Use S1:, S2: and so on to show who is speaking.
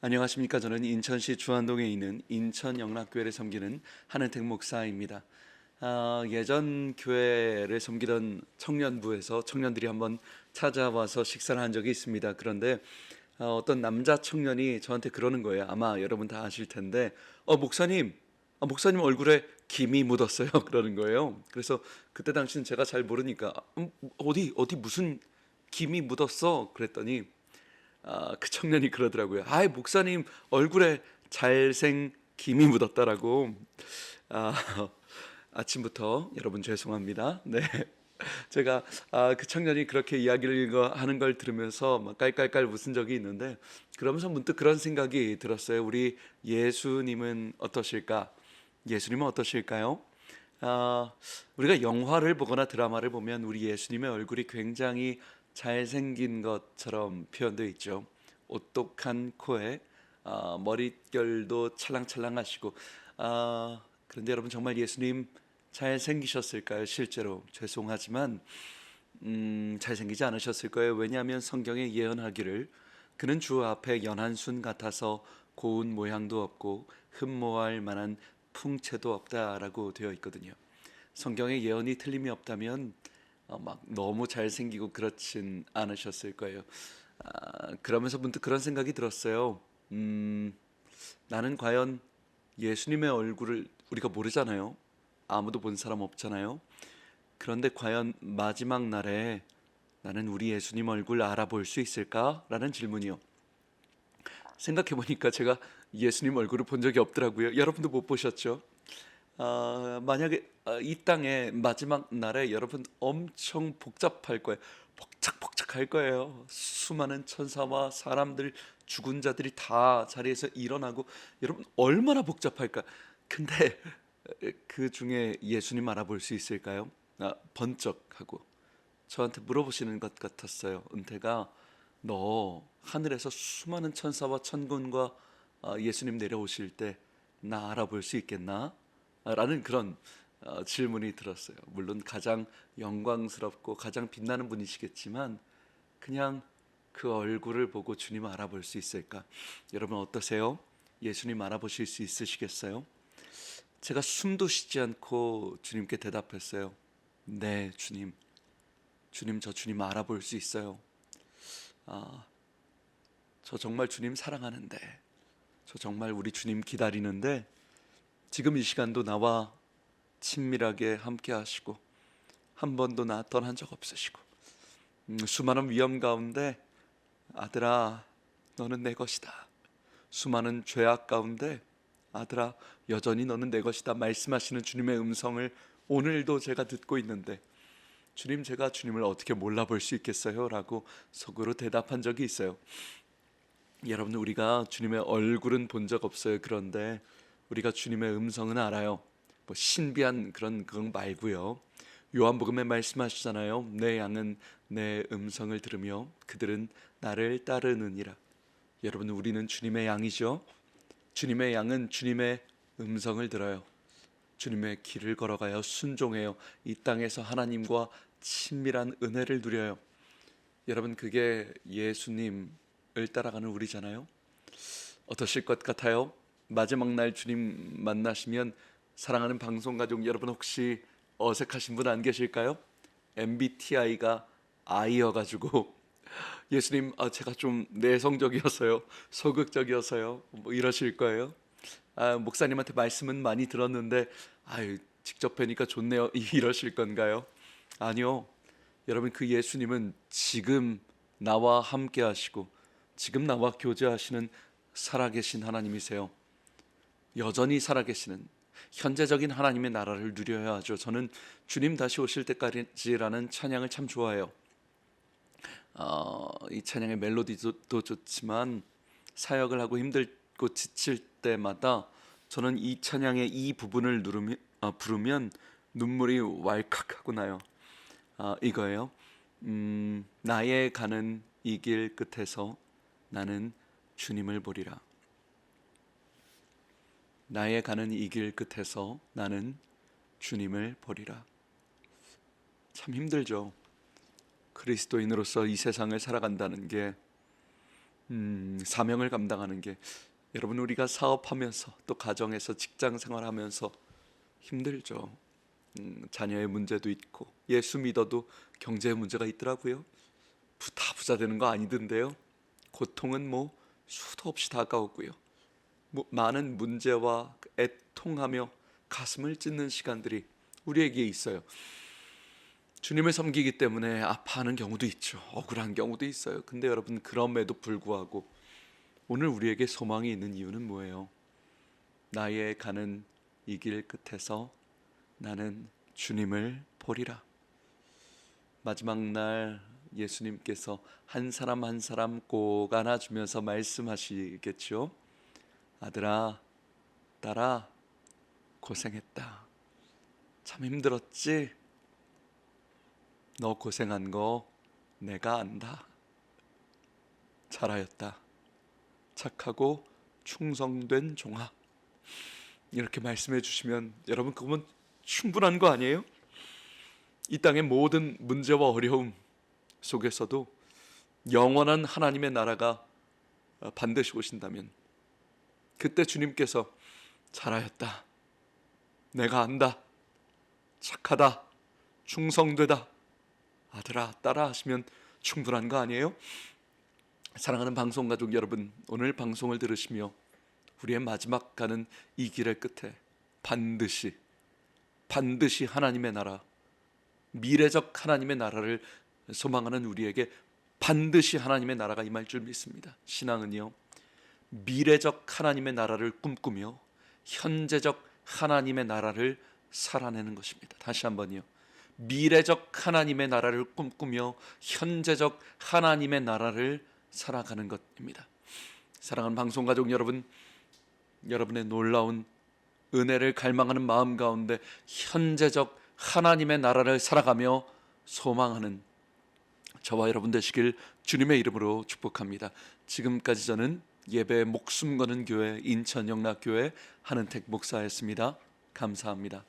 S1: 안녕하십니까. 저는 인천시 주안동에 있는 인천영락교회를 섬기는 한은택 목사입니다. 예전 교회를 섬기던 청년부에서 청년들이 한번 찾아와서 식사를 한 적이 있습니다. 그런데 어떤 남자 청년이 저한테 그러는 거예요. 아마 여러분 다 아실 텐데 목사님 얼굴에 김이 묻었어요. 그러는 거예요. 그래서 그때 당시는 제가 잘 모르니까 어디 무슨 김이 묻었어? 그랬더니 그 청년이 그러더라고요. 목사님 얼굴에 잘생 김이 묻었다라고. 아, 아침부터 여러분 죄송합니다. 네. 제가 그 청년이 그렇게 이야기를 하는 걸 들으면서 막 깔깔깔 웃은 적이 있는데, 그러면서 문득 그런 생각이 들었어요. 우리 예수님은 어떠실까? 예수님은 어떠실까요? 우리가 영화를 보거나 드라마를 보면 우리 예수님의 얼굴이 굉장히 잘생긴 것처럼 표현되어 있죠. 오똑한 코에 머릿결도 찰랑찰랑하시고. 그런데 여러분, 정말 예수님 잘생기셨을까요? 실제로 죄송하지만 잘생기지 않으셨을 거예요. 왜냐하면 성경에 예언하기를 그는 주 앞에 연한순 같아서 고운 모양도 없고 흠모할 만한 풍채도 없다라고 되어 있거든요. 성경의 예언이 틀림이 없다면 막 너무 잘생기고 그렇진 않으셨을 거예요. 그러면서 문득 그런 생각이 들었어요. 나는 과연 예수님의 얼굴을 우리가 모르잖아요. 아무도 본 사람 없잖아요. 그런데 과연 마지막 날에 나는 우리 예수님 얼굴 알아볼 수 있을까라는 질문이요. 생각해 보니까 제가 예수님 얼굴을 본 적이 없더라고요. 여러분도 못 보셨죠? 만약에 이 땅의 마지막 날에 여러분 엄청 복잡할 거예요. 복작복작할 거예요. 수많은 천사와 사람들, 죽은 자들이 다 자리에서 일어나고, 여러분 얼마나 복잡할까. 근데 그 중에 예수님 알아볼 수 있을까요? 번쩍하고 저한테 물어보시는 것 같았어요. 은퇴가, 너 하늘에서 수많은 천사와 천군과 예수님 내려오실 때 나 알아볼 수 있겠나? 라는 그런 질문이 들었어요. 물론 가장 영광스럽고 가장 빛나는 분이시겠지만, 그냥 그 얼굴을 보고 주님 알아볼 수 있을까? 여러분 어떠세요? 예수님 알아보실 수 있으시겠어요? 제가 숨도 쉬지 않고 주님께 대답했어요. 네, 주님. 주님, 저 주님 알아볼 수 있어요. 저 정말 주님 사랑하는데, 저 정말 우리 주님 기다리는데, 지금 이 시간도 나와 친밀하게 함께 하시고 한 번도 나 떠난 적 없으시고, 수많은 위험 가운데 아들아 너는 내 것이다, 수많은 죄악 가운데 아들아 여전히 너는 내 것이다 말씀하시는 주님의 음성을 오늘도 제가 듣고 있는데, 주님, 제가 주님을 어떻게 몰라볼 수 있겠어요? 라고 속으로 대답한 적이 있어요. 여러분, 우리가 주님의 얼굴은 본 적 없어요. 그런데 우리가 주님의 음성은 알아요. 뭐 신비한 그건 말고요. 요한복음에 말씀하시잖아요. 내 양은 내 음성을 들으며 그들은 나를 따르느니라. 여러분, 우리는 주님의 양이죠. 주님의 양은 주님의 음성을 들어요. 주님의 길을 걸어가요. 순종해요. 이 땅에서 하나님과 친밀한 은혜를 누려요. 여러분, 그게 예수님을 따라가는 우리잖아요. 어떠실 것 같아요? 마지막 날 주님 만나시면, 사랑하는 방송가족 여러분, 혹시 어색하신 분 안 계실까요? MBTI가 I여가지고 예수님, 제가 좀 내성적이어서요, 소극적이어서요, 뭐 이러실 거예요. 목사님한테 말씀은 많이 들었는데 직접 뵈니까 좋네요, 이러실 건가요? 아니요. 여러분, 그 예수님은 지금 나와 함께 하시고 지금 나와 교제하시는 살아계신 하나님이세요. 여전히 살아계시는 현재적인 하나님의 나라를 누려야 하죠. 저는 주님 다시 오실 때까지라는 찬양을 참 좋아해요. 이 찬양의 멜로디도 좋지만 사역을 하고 힘들고 지칠 때마다 저는 이 찬양의 이 부분을 부르면 눈물이 왈칵하고 나요. 이거예요. 나의 가는 이 길 끝에서 나는 주님을 보리라. 나의 가는 이 길 끝에서 나는 주님을 보리라. 참 힘들죠. 그리스도인으로서 이 세상을 살아간다는 게 사명을 감당하는 게, 여러분, 우리가 사업하면서 또 가정에서 직장 생활하면서 힘들죠. 자녀의 문제도 있고, 예수 믿어도 경제 문제가 있더라고요. 다 부자 되는 거 아니던데요. 고통은 뭐 수도 없이 다가오고요. 많은 문제와 애통하며 가슴을 찢는 시간들이 우리에게 있어요. 주님을 섬기기 때문에 아파하는 경우도 있죠. 억울한 경우도 있어요. 근데 여러분, 그럼에도 불구하고 오늘 우리에게 소망이 있는 이유는 뭐예요? 나의 가는 이 길 끝에서 나는 주님을 보리라. 마지막 날 예수님께서 한 사람 한 사람 꼭 안아주면서 말씀하시겠죠. 아들아, 딸아, 고생했다. 참 힘들었지? 너 고생한 거 내가 안다. 잘하였다. 착하고 충성된 종아. 이렇게 말씀해 주시면 여러분, 그건 충분한 거 아니에요? 이 땅의 모든 문제와 어려움 속에서도 영원한 하나님의 나라가 반드시 오신다면, 그때 주님께서 잘하였다, 내가 안다, 착하다, 충성되다, 아들아, 딸아 하시면 충분한 거 아니에요? 사랑하는 방송가족 여러분, 오늘 방송을 들으시며 우리의 마지막 가는 이 길의 끝에 반드시 하나님의 나라, 미래적 하나님의 나라를 소망하는 우리에게 반드시 하나님의 나라가 임할 줄 믿습니다. 신앙은요, 미래적 하나님의 나라를 꿈꾸며 현재적 하나님의 나라를 살아내는 것입니다. 다시 한번요, 미래적 하나님의 나라를 꿈꾸며 현재적 하나님의 나라를 살아가는 것입니다. 사랑하는 방송가족 여러분, 여러분의 놀라운 은혜를 갈망하는 마음 가운데 현재적 하나님의 나라를 살아가며 소망하는 저와 여러분 되시길 주님의 이름으로 축복합니다. 지금까지 저는 예배에 목숨 거는 교회 인천영락교회 한은택 목사였습니다. 감사합니다.